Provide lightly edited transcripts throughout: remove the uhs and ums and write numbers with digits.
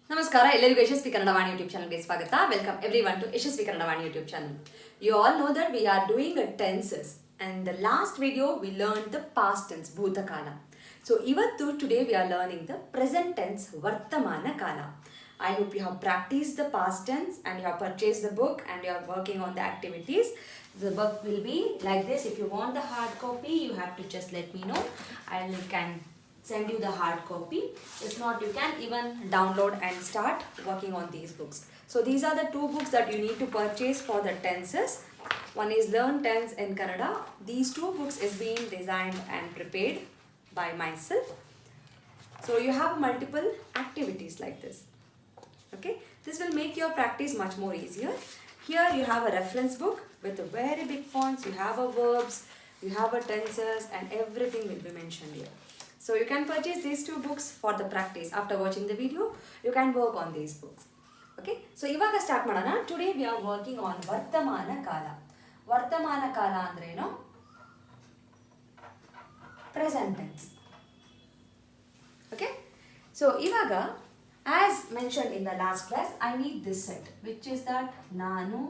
Namaskara, ಎಲ್ಲರಿಗೂ ಯಶಸ್ವಿ Kannada Vani YouTube ಚಾನಲ್ಗೆ ಸ್ವಾಗತ. Welcome everyone to Yashaswi Kannada Vani YouTube channel. You all know that we are doing a tenses and the last video we learned the past tense bhutakala. So today we are learning the present tense Varthamaana kala. I hope you have practiced the past tense and you have purchased the book and you are working on the activities. The book will be like this. If you want the hard copy, you have to just let me know. I can send you the hard copy. If not, you can even download and start working on these books. So these are the two books that you need to purchase for the tenses. One is Learn Tense in Kannada. These two books is being designed and prepared by myself. So you have multiple activities like this. Okay, this will make your practice much more easier. Here you have a reference book with a very big fonts. You have a verbs, you have a tenses, and everything will be mentioned here. So you can purchase these two books for the practice. After watching the video, you can work on these books. Okay, so ivaga start madana. Today we are working on Varthamaana kala. Varthamaana kala andre eno? Present tense. Okay, so ivaga, as mentioned in the last class, I need this set, which is that nanu,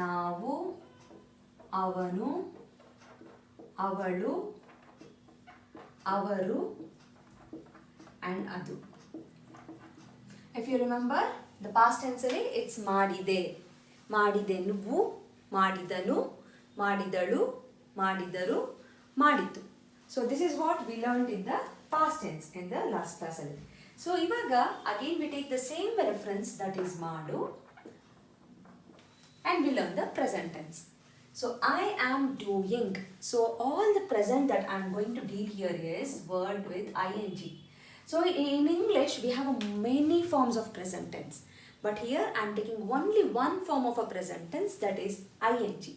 navu, avanu, avalu, avaru and adu. If you remember the past tense, it's madide, madide nuvu, madidanu, madidalu, madidaru, maditu. So this is what we learned in the past tense in the last class. So ivaga again we take the same reference, that is madu, and we learn the present tense. So I am doing. So all the present that I am going to deal here is word with ing. So in English we have many forms of present tense, but here I am taking only one form of a present tense, that is ing.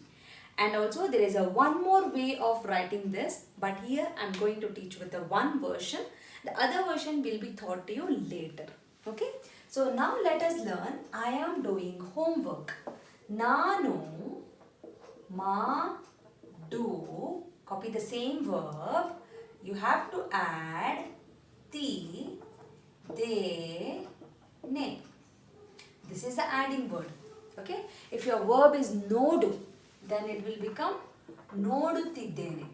And also there is a one more way of writing this, but here I am going to teach with the one version. The other version will be taught to you later. Okay. So now let us learn I am doing homework. Nanu ma do, copy the same verb, you have to add ti, de, ne. This is the adding word. Okay, if your verb is nodu, then it will become noduತ್ತಿದ್ದೇನೆ.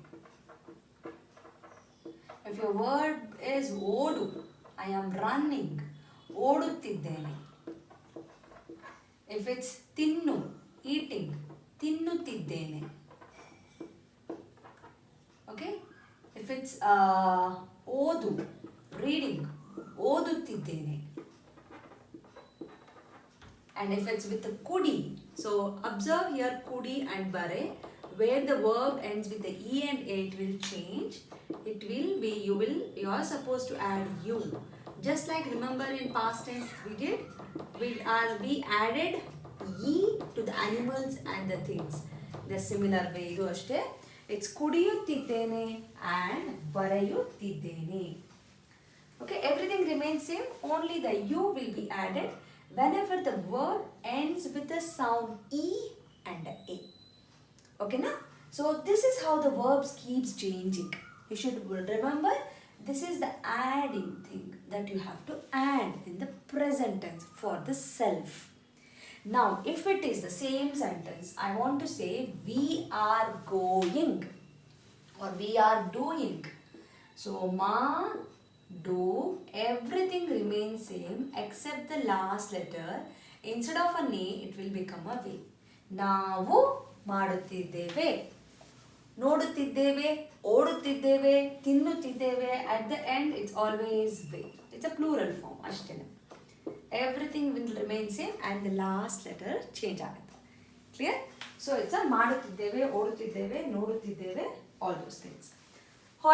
If your verb is odu, I am running, ಓಡುತ್ತಿದ್ದೇನೆ. If it's tinnu, eating, ತಿನ್ನುತ್ತಿದ್ದೇನೆ. Okay, if it's ಓದು, reading, ಓದುತ್ತಿದ್ದೇನೆ. And if it's with the kudi, so observe here kudi and bare, where the verb ends with the e and a, it will change. It will be, you are supposed to add you. Just like remember in past tense we did, we added e to the animals and the things. The similar way idu ashte, it's kudiyuttiddene and barayuttiddene. Okay, everything remains same, only the u will be added whenever the verb ends with the sound e and a. Okay na? So this is how the verbs keeps changing. You should remember, this is the adding thing that you have to add in the present tense for the self. Now if it is the same sentence, I want to say we are going or we are doing. So ma, do, everything remains same except the last letter. Instead of a ne, it will become a ve. ನಾವು ಮಾಡುತ್ತಿದ್ದೇವೆ, ನೋಡುತ್ತಿದ್ದೇವೆ, ಓಡುತ್ತಿದ್ದೇವೆ, ತಿನ್ನುತ್ತಿದ್ದೇವೆ. At the end it's always ve. It's a plural form ಅಷ್ಟೇನೆ. Everything will remain same and the last letter change ಆಗುತ್ತೆ. Clear? So it's a ಮಾಡುತ್ತಿದ್ದೇವೆ, ಓಡುತ್ತಿದ್ದೇವೆ, ನೋಡುತ್ತಿದ್ದೇವೆ, all those things.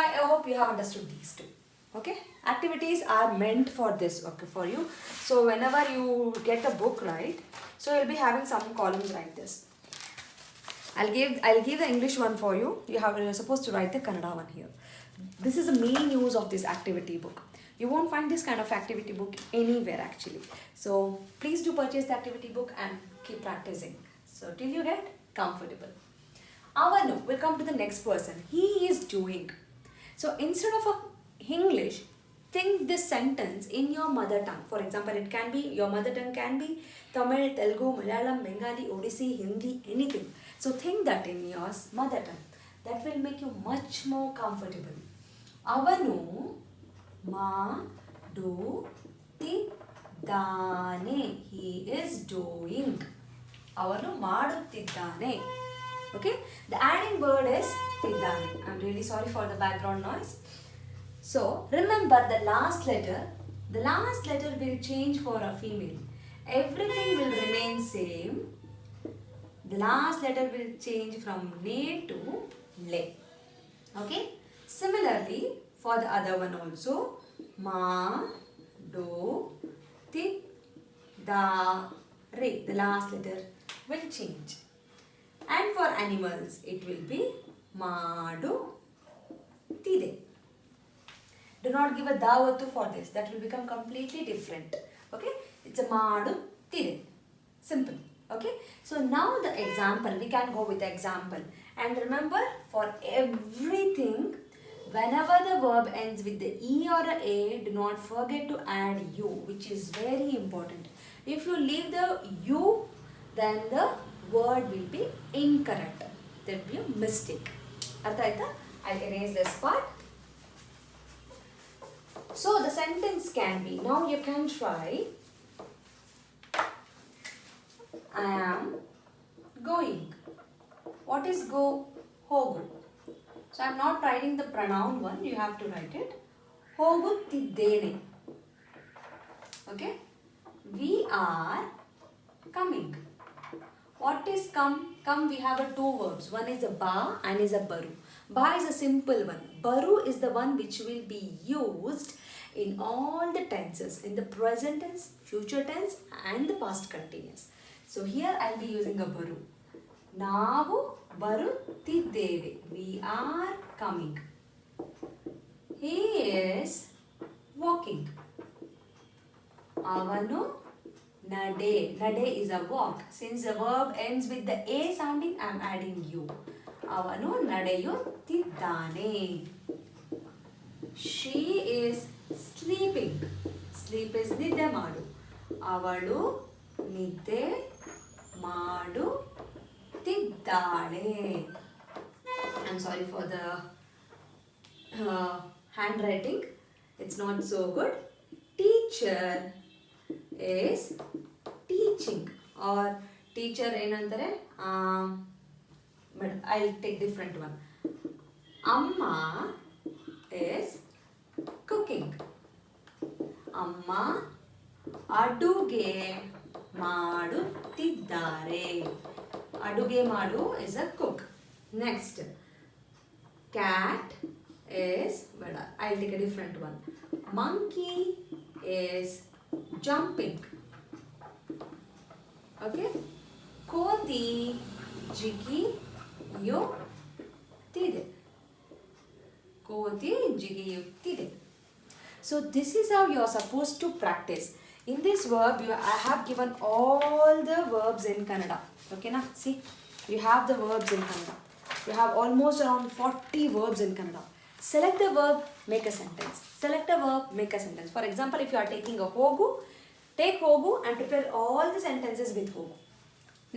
I hope you have understood these two. Okay, activities are meant for this, okay, for you. So whenever you get a book, right, so you'll be having some columns like this. I'll give the English one for you. You're supposed to write the Kannada one here. This is the main use of this activity book. You won't find this kind of activity book anywhere actually. So please do purchase the activity book and keep practicing. So till you get comfortable. Avanu will come to the next person. He is doing. So instead of English, think this sentence in your mother tongue. For example, it can be, your mother tongue can be Tamil, Telugu, Malayalam, Bengali, Odissi, Hindi, anything. So think that in your mother tongue. That will make you much more comfortable. Avanu ಮಾಡುತ್ತಿದ್ದಾನೆ. He is doing. ಅವನು ಮಾಡುತ್ತಿದ್ದಾನೆ. Okay, the adding word is tiddane. I'm really sorry for the background noise. So remember the last letter will change for a female. Everything will remain same. The last letter will change from ne to le. Okay, similarly for the other one also, ma do ti da re, the last letter will change. And for animals it will be madu tide. Do not give a davatu for this, that will become completely different. Okay, it's a madu tide, simple. Okay, so now the example, we can go with the example. And remember, for everything, whenever the verb ends with the E or a A, do not forget to add U, which is very important. If you leave the U, then the word will be incorrect. There will be a mistake. Artha aita? I'll erase this part. So the sentence can be, now you can try, I am going. What is go? Hogu. So I am not writing the pronoun one, you have to write it. Hoguತ್ತಿದ್ದೇನೆ. Okay? We are coming. What is come? Come, we have a two verbs. One is a ba and is a baru. Ba is a simple one. Baru is the one which will be used in all the tenses. In the present tense, future tense and the past continuous. So here I will be using a baru. Navu baruತ್ತಿದ್ದೇವೆ. We are coming. He is walking. Avanu nade. Nade is a walk. Since the verb ends with the A sounding, I am adding U. Avanu nadeyuತ್ತಿದ್ದಾನೆ. She is sleeping. Sleep is nidde madu. Avalu nidde ಮಾಡುತ್ತಿದ್ದಾಳೆ. I'm sorry for the handwriting. It's not so good. Teacher is teaching. Or teacher ಏನಂತಾರೆ, but I'll take different one. Amma is cooking. Amma ಅಡುಗೆ ಮಾಡುತ್ತಿದ್ದಾರೆ. ಅಡುಗೆ ಮಾಡು is a cook. Next, cat is, but I'll take a different one. Monkey is jumping. Okay, ಕೋತಿ ಜಿಗಿಯುತ್ತಿದೆ. ಕೋತಿ ಜಿಗಿಯುತ್ತಿದೆ. So this is how you are supposed to practice. In this verb, I have given all the verbs in Kannada. Okay, na? See, you have the verbs in Kannada. You have almost around 40 verbs in Kannada. Select the verb, make a sentence. Select a verb, make a sentence. For example, if you are taking a hogu, take hogu and prepare all the sentences with hogu.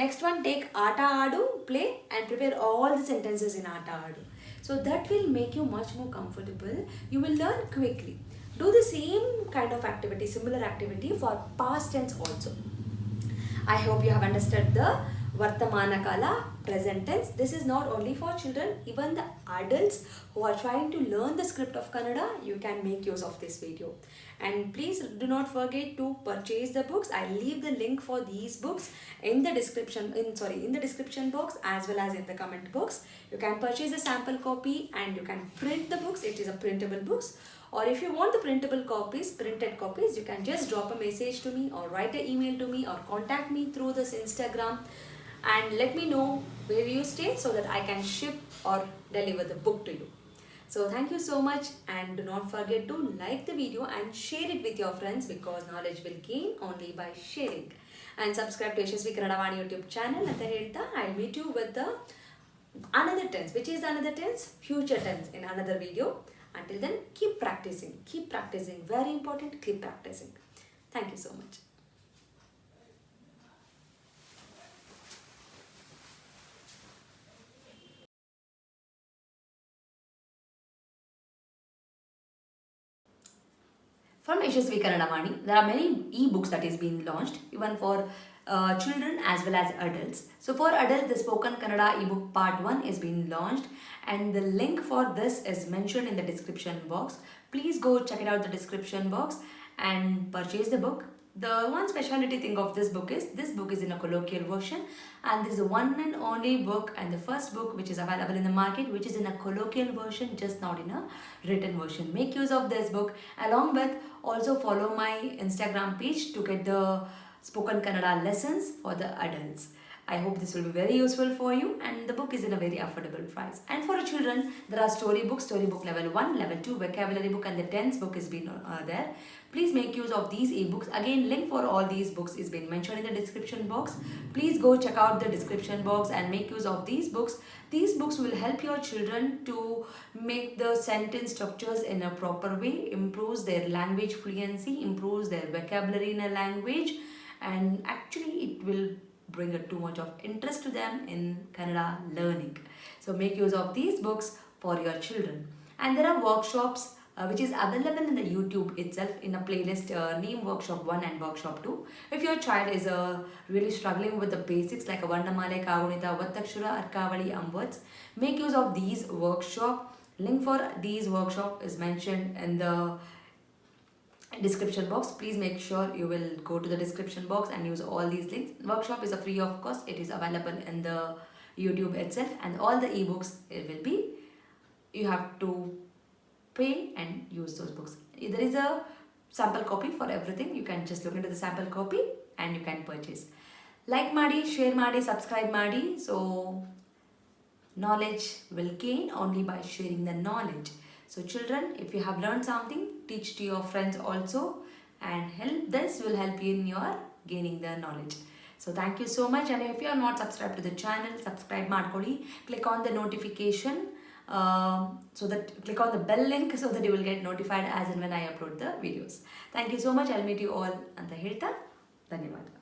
Next one, take aata adu, play and prepare all the sentences in aata adu. So that will make you much more comfortable. You will learn quickly. Do the same kind of activity, similar activity for past tense also. I hope you have understood the Varthamaana kaala, present tense. This is not only for children, even the adults who are trying to learn the script of Kannada, you can make use of this video. And please do not forget to purchase the books. I'll leave the link for these books in the description box as well as in the comment box. You can purchase the sample copy and you can print the books. It is a printable books. Or if you want the printed copies, you can just drop a message to me or write an email to me or contact me through this Instagram and let me know where you stay so that I can ship or deliver the book to you. So thank you so much and do not forget to like the video and share it with your friends because knowledge will gain only by sharing. And subscribe to Yashaswikannadavaani YouTube channel. And I'll meet you with the another tense. Which is another tense? Future tense in another video. Until then, keep practicing. Keep practicing. Very important, keep practicing. Thank you so much. From Yashaswi Kannadavaani, there are many e-books that is being launched, even for children as well as adults. So for adults, the Spoken Kannada ebook part 1 is being launched, and the link for this is mentioned in the description box. Please go check it out the description box and purchase the book. The one specialty thing of this book is in a colloquial version, and this is the one and only book and the first book which is available in the market which is in a colloquial version, just not in a written version. Make use of this book, along with also follow my Instagram page to get the spoken Kannada lessons for the adults. I hope this will be very useful for you, and the book is in a very affordable price. And for children, there are storybook level 1, level 2, vocabulary book, and the tense book is been there. Please make use of these ebooks. Again, link for all these books is been mentioned in the description box. Please go check out the description box and make use of these books. These books will help your children to make the sentence structures in a proper way, improves their language fluency, improves their vocabulary in a language, and actually it will bring too much of interest to them in Kannada learning. So make use of these books for your children. And there are workshops which is available in the YouTube itself in a playlist named Workshop 1 and Workshop 2. If your child is really struggling with the basics like a Varthamaana, Kagunita, Vattakshura, Arkavali, words, make use of these workshop. Link for these workshop is mentioned in the description box. Please make sure you will go to the description box and use all these links. Workshop is a free of cost. It is available in the YouTube itself, and all the ebooks it will be, you have to pay and use those books. There is a sample copy for everything. You can just look into the sample copy and you can purchase. Like ಮಾಡಿ, share ಮಾಡಿ, subscribe ಮಾಡಿ. So knowledge will gain only by sharing the knowledge. So children, if you have learned something, teach to your friends also, and this will help you in your gaining the knowledge. So thank you so much, and if you are not subscribed to the channel, subscribe ಮಾಡ್ಕೊಳ್ಳಿ. Click on the notification, click on the bell link so that you will get notified as and when I upload the videos. Thank you so much. I'll meet you all ಅಂತ ಹೇಳ್ತಾ ಧನ್ಯವಾದ.